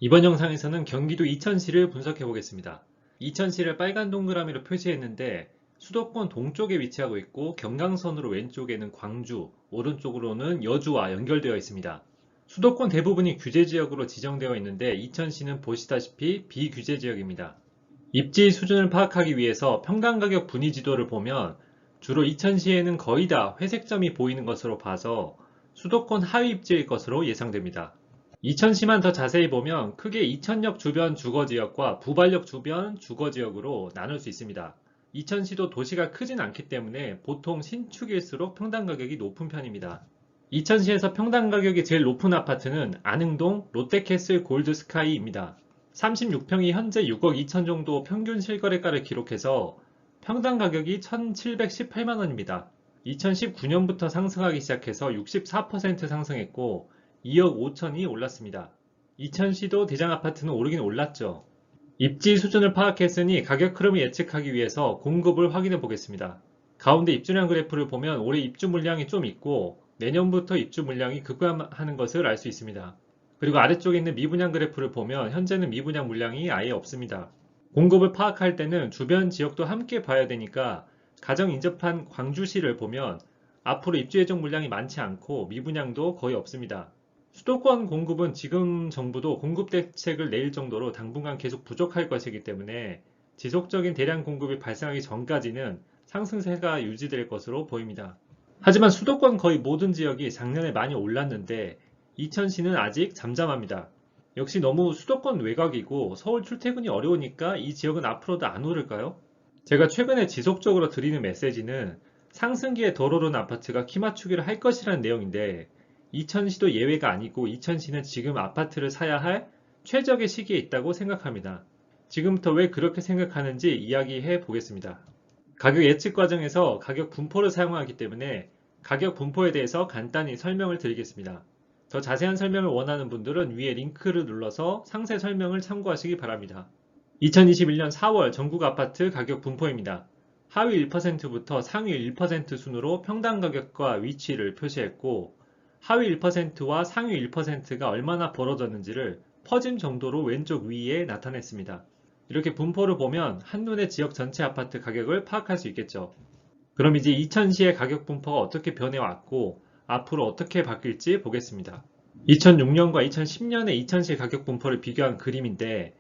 이번 영상에서는 경기도 이천시를 분석해 보겠습니다. 이천시를 빨간 동그라미로 표시했는데 수도권 동쪽에 위치하고 있고 경강선으로 왼쪽에는 광주, 오른쪽으로는 여주와 연결되어 있습니다. 수도권 대부분이 규제지역으로 지정되어 있는데 이천시는 보시다시피 비규제지역입니다. 입지 수준을 파악하기 위해서 평당가격 분위지도를 보면 주로 이천시에는 거의 다 회색점이 보이는 것으로 봐서 수도권 하위 입지일 것으로 예상됩니다. 이천시만 더 자세히 보면 크게 이천역 주변 주거지역과 부발역 주변 주거지역으로 나눌 수 있습니다. 이천시도 도시가 크진 않기 때문에 보통 신축일수록 평당 가격이 높은 편입니다. 이천시에서 평당 가격이 제일 높은 아파트는 안흥동 롯데캐슬 골드스카이입니다. 36평이 현재 6억 2천 정도 평균 실거래가를 기록해서 평당 가격이 1,718만 원입니다. 2019년부터 상승하기 시작해서 64% 상승했고 2억 5천이 올랐습니다. 이천시도 대장아파트는 오르긴 올랐죠. 입지 수준을 파악했으니 가격 흐름을 예측하기 위해서 공급을 확인해 보겠습니다. 가운데 입주량 그래프를 보면 올해 입주 물량이 좀 있고 내년부터 입주 물량이 급감하는 것을 알 수 있습니다. 그리고 아래쪽에 있는 미분양 그래프를 보면 현재는 미분양 물량이 아예 없습니다. 공급을 파악할 때는 주변 지역도 함께 봐야 되니까 가장 인접한 광주시를 보면 앞으로 입주 예정 물량이 많지 않고 미분양도 거의 없습니다. 수도권 공급은 지금 정부도 공급 대책을 내릴 정도로 당분간 계속 부족할 것이기 때문에 지속적인 대량 공급이 발생하기 전까지는 상승세가 유지될 것으로 보입니다. 하지만 수도권 거의 모든 지역이 작년에 많이 올랐는데 이천시는 아직 잠잠합니다. 역시 너무 수도권 외곽이고 서울 출퇴근이 어려우니까 이 지역은 앞으로도 안 오를까요? 제가 최근에 지속적으로 드리는 메시지는 상승기에 덜 오른 아파트가 키 맞추기를 할 것이라는 내용인데 이천시도 예외가 아니고 이천시는 지금 아파트를 사야 할 최적의 시기에 있다고 생각합니다. 지금부터 왜 그렇게 생각하는지 이야기해 보겠습니다. 가격 예측 과정에서 가격 분포를 사용하기 때문에 가격 분포에 대해서 간단히 설명을 드리겠습니다. 더 자세한 설명을 원하는 분들은 위에 링크를 눌러서 상세 설명을 참고하시기 바랍니다. 2021년 4월 전국 아파트 가격 분포입니다. 하위 1%부터 상위 1% 순으로 평당 가격과 위치를 표시했고 하위 1%와 상위 1%가 얼마나 벌어졌는지를 퍼짐 정도로 왼쪽 위에 나타냈습니다. 이렇게 분포를 보면 한눈에 지역 전체 아파트 가격을 파악할 수 있겠죠. 그럼 이제 이천시의 가격 분포가 어떻게 변해왔고 앞으로 어떻게 바뀔지 보겠습니다. 2006년과 2010년의 이천시 가격 분포를 비교한 그림인데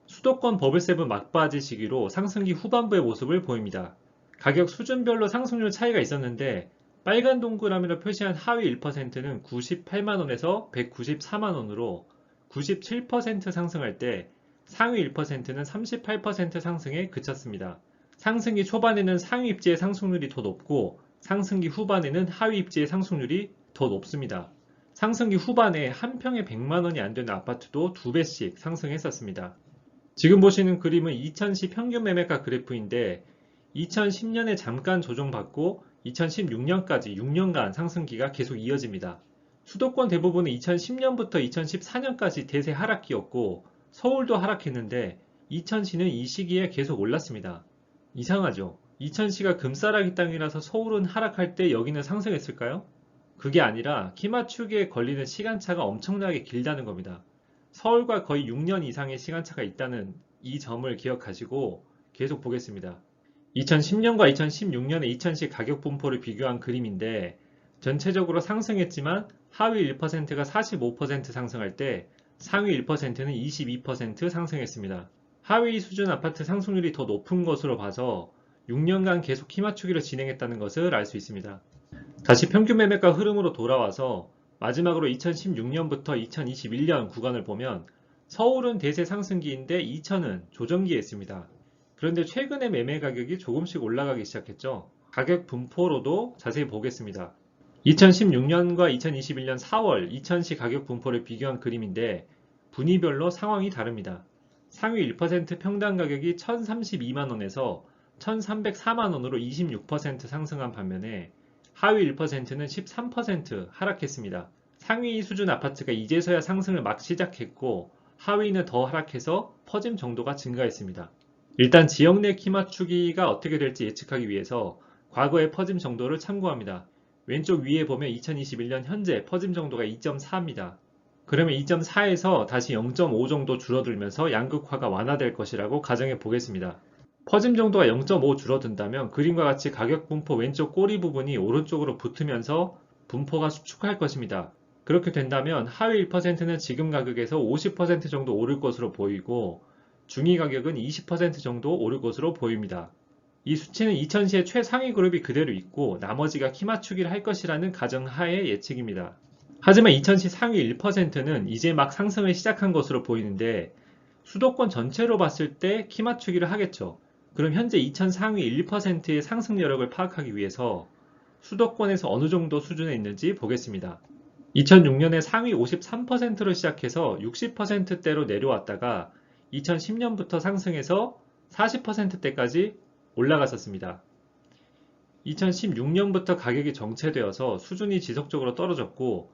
수도권 버블세븐 막바지 시기로 상승기 후반부의 모습을 보입니다. 가격 수준별로 상승률 차이가 있었는데 빨간 동그라미로 표시한 하위 1%는 98만원에서 194만원으로 97% 상승할 때 상위 1%는 38% 상승에 그쳤습니다. 상승기 초반에는 상위 입지의 상승률이 더 높고 상승기 후반에는 하위 입지의 상승률이 더 높습니다. 상승기 후반에 한 평에 100만원이 안 되는 아파트도 2배씩 상승했었습니다. 지금 보시는 그림은 이천시 평균 매매가 그래프인데 2010년에 잠깐 조정받고 2016년까지 6년간 상승기가 계속 이어집니다. 수도권 대부분은 2010년부터 2014년까지 대세 하락기였고 서울도 하락했는데 이천시는 이 시기에 계속 올랐습니다. 이상하죠? 이천시가 금싸라기 땅이라서 서울은 하락할 때 여기는 상승했을까요? 그게 아니라 키 맞추기에 걸리는 시간차가 엄청나게 길다는 겁니다. 서울과 거의 6년 이상의 시간차가 있다는 이 점을 기억하시고 계속 보겠습니다. 2010년과 2016년의 이천시 가격 분포를 비교한 그림인데 전체적으로 상승했지만 하위 1%가 45% 상승할 때 상위 1%는 22% 상승했습니다. 하위 수준 아파트 상승률이 더 높은 것으로 봐서 6년간 계속 키 맞추기를 진행했다는 것을 알 수 있습니다. 다시 평균 매매가 흐름으로 돌아와서 마지막으로 2016년부터 2021년 구간을 보면 서울은 대세 상승기인데 이천은 조정기에 있습니다. 그런데 최근에 매매 가격이 조금씩 올라가기 시작했죠. 가격 분포로도 자세히 보겠습니다. 2016년과 2021년 4월 이천시 가격 분포를 비교한 그림인데 분위별로 상황이 다릅니다. 상위 1% 평당 가격이 1,032만원에서 1,304만원으로 26% 상승한 반면에 하위 1%는 13% 하락했습니다. 상위 수준 아파트가 이제서야 상승을 막 시작했고 하위는 더 하락해서 퍼짐 정도가 증가했습니다. 일단 지역 내 키 맞추기가 어떻게 될지 예측하기 위해서 과거의 퍼짐 정도를 참고합니다. 왼쪽 위에 보면 2021년 현재 퍼짐 정도가 2.4입니다. 그러면 2.4에서 다시 0.5 정도 줄어들면서 양극화가 완화될 것이라고 가정해 보겠습니다. 퍼짐 정도가 0.5 줄어든다면 그림과 같이 가격 분포 왼쪽 꼬리 부분이 오른쪽으로 붙으면서 분포가 수축할 것입니다. 그렇게 된다면 하위 1%는 지금 가격에서 50% 정도 오를 것으로 보이고 중위 가격은 20% 정도 오를 것으로 보입니다. 이 수치는 2000시의 최상위 그룹이 그대로 있고 나머지가 키 맞추기를 할 것이라는 가정하에 예측입니다. 하지만 2000시 상위 1%는 이제 막 상승을 시작한 것으로 보이는데 수도권 전체로 봤을 때 키 맞추기를 하겠죠. 그럼 현재 2000 상위 1%의 상승 여력을 파악하기 위해서 수도권에서 어느 정도 수준에 있는지 보겠습니다. 2006년에 상위 53%로 시작해서 60%대로 내려왔다가 2010년부터 상승해서 40%대까지 올라갔었습니다. 2016년부터 가격이 정체되어서 수준이 지속적으로 떨어졌고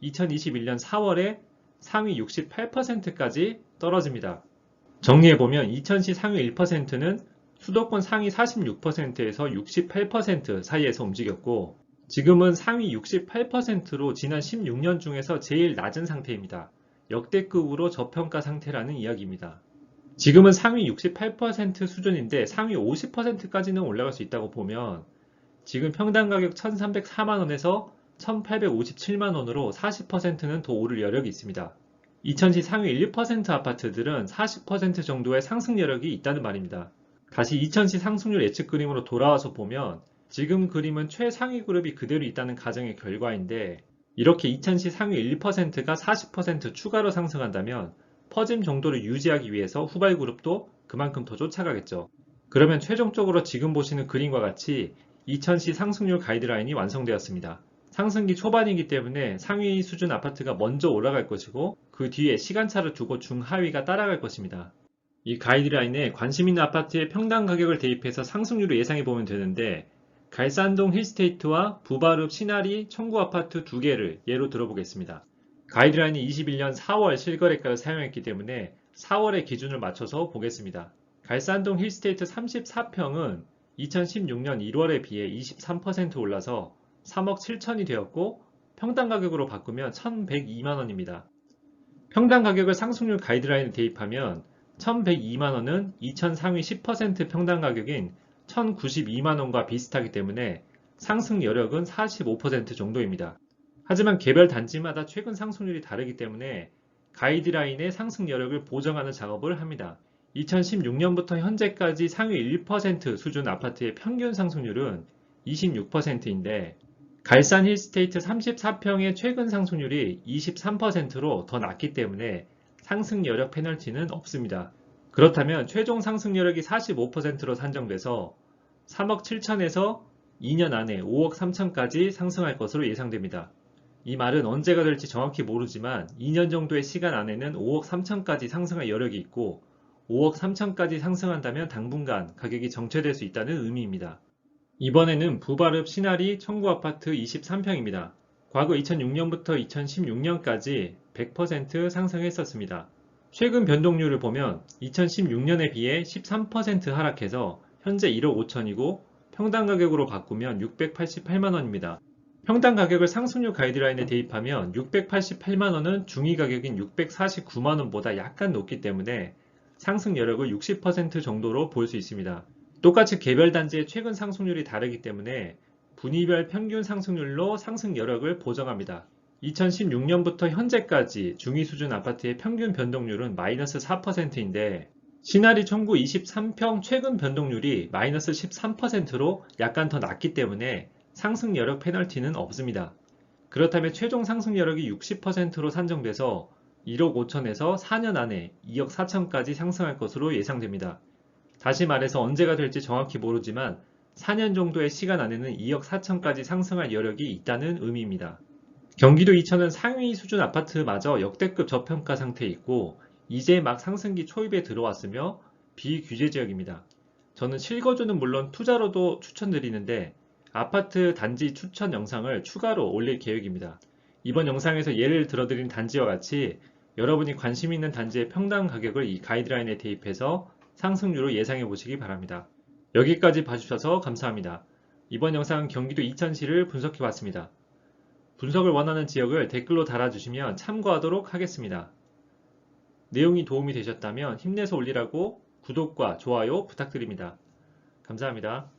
2021년 4월에 상위 68%까지 떨어집니다. 정리해보면 2000시 상위 1%는 수도권 상위 46%에서 68% 사이에서 움직였고 지금은 상위 68%로 지난 16년 중에서 제일 낮은 상태입니다. 역대급으로 저평가 상태라는 이야기입니다. 지금은 상위 68% 수준인데 상위 50%까지는 올라갈 수 있다고 보면 지금 평당 가격 1,304만원에서 1,857만원으로 40%는 더 오를 여력이 있습니다. 2000시 상위 1% 아파트들은 40% 정도의 상승 여력이 있다는 말입니다. 다시 2000시 상승률 예측 그림으로 돌아와서 보면 지금 그림은 최상위 그룹이 그대로 있다는 가정의 결과인데 이렇게 2000시 상위 1%가 40% 추가로 상승한다면 퍼짐 정도를 유지하기 위해서 후발 그룹도 그만큼 더 쫓아가겠죠. 그러면 최종적으로 지금 보시는 그림과 같이 2000시 상승률 가이드라인이 완성되었습니다. 상승기 초반이기 때문에 상위 수준 아파트가 먼저 올라갈 것이고 그 뒤에 시간차를 두고 중하위가 따라갈 것입니다. 이 가이드라인에 관심 있는 아파트의 평당 가격을 대입해서 상승률을 예상해 보면 되는데 갈산동 힐스테이트와 부바릅 신아리 청구 아파트 두 개를 예로 들어보겠습니다. 가이드라인이 21년 4월 실거래가를 사용했기 때문에 4월의 기준을 맞춰서 보겠습니다. 갈산동 힐스테이트 34평은 2016년 1월에 비해 23% 올라서 3억 7천이 되었고 평당 가격으로 바꾸면 1,102만원입니다. 평당 가격을 상승률 가이드라인에 대입하면 1,102만원은 2000 상위 10% 평당 가격인 1,092만원과 비슷하기 때문에 상승 여력은 45% 정도입니다. 하지만 개별 단지마다 최근 상승률이 다르기 때문에 가이드라인의 상승 여력을 보정하는 작업을 합니다. 2016년부터 현재까지 상위 1% 수준 아파트의 평균 상승률은 26%인데 갈산 힐스테이트 34평의 최근 상승률이 23%로 더 낮기 때문에 상승 여력 페널티는 없습니다. 그렇다면 최종 상승 여력이 45%로 산정돼서 3억 7천에서 2년 안에 5억 3천까지 상승할 것으로 예상됩니다. 이 말은 언제가 될지 정확히 모르지만 2년 정도의 시간 안에는 5억 3천까지 상승할 여력이 있고 5억 3천까지 상승한다면 당분간 가격이 정체될 수 있다는 의미입니다. 이번에는 부바릅 신아리 청구 아파트 23평입니다. 과거 2006년부터 2016년까지 100% 상승했었습니다. 최근 변동률을 보면 2016년에 비해 13% 하락해서 현재 1억 5천이고 평당 가격으로 바꾸면 688만원입니다. 평당 가격을 상승률 가이드라인에 대입하면 688만원은 중위 가격인 649만원보다 약간 높기 때문에 상승 여력을 60% 정도로 볼 수 있습니다. 똑같이 개별 단지의 최근 상승률이 다르기 때문에 분위별 평균 상승률로 상승 여력을 보정합니다. 2016년부터 현재까지 중위 수준 아파트의 평균 변동률은 마이너스 4%인데 신아리 청구 23평 최근 변동률이 마이너스 13%로 약간 더 낮기 때문에 상승 여력 페널티는 없습니다. 그렇다면 최종 상승 여력이 60%로 산정돼서 1억 5천에서 4년 안에 2억 4천까지 상승할 것으로 예상됩니다. 다시 말해서 언제가 될지 정확히 모르지만 4년 정도의 시간 안에는 2억 4천까지 상승할 여력이 있다는 의미입니다. 경기도 이천은 상위 수준 아파트마저 역대급 저평가 상태에 있고 이제 막 상승기 초입에 들어왔으며 비규제 지역입니다. 저는 실거주는 물론 투자로도 추천드리는데 아파트 단지 추천 영상을 추가로 올릴 계획입니다. 이번 영상에서 예를 들어드린 단지와 같이 여러분이 관심 있는 단지의 평당 가격을 이 가이드라인에 대입해서 상승률을 예상해 보시기 바랍니다. 여기까지 봐주셔서 감사합니다. 이번 영상은 경기도 이천시를 분석해 봤습니다. 분석을 원하는 지역을 댓글로 달아주시면 참고하도록 하겠습니다. 내용이 도움이 되셨다면 힘내서 올리라고 구독과 좋아요 부탁드립니다. 감사합니다.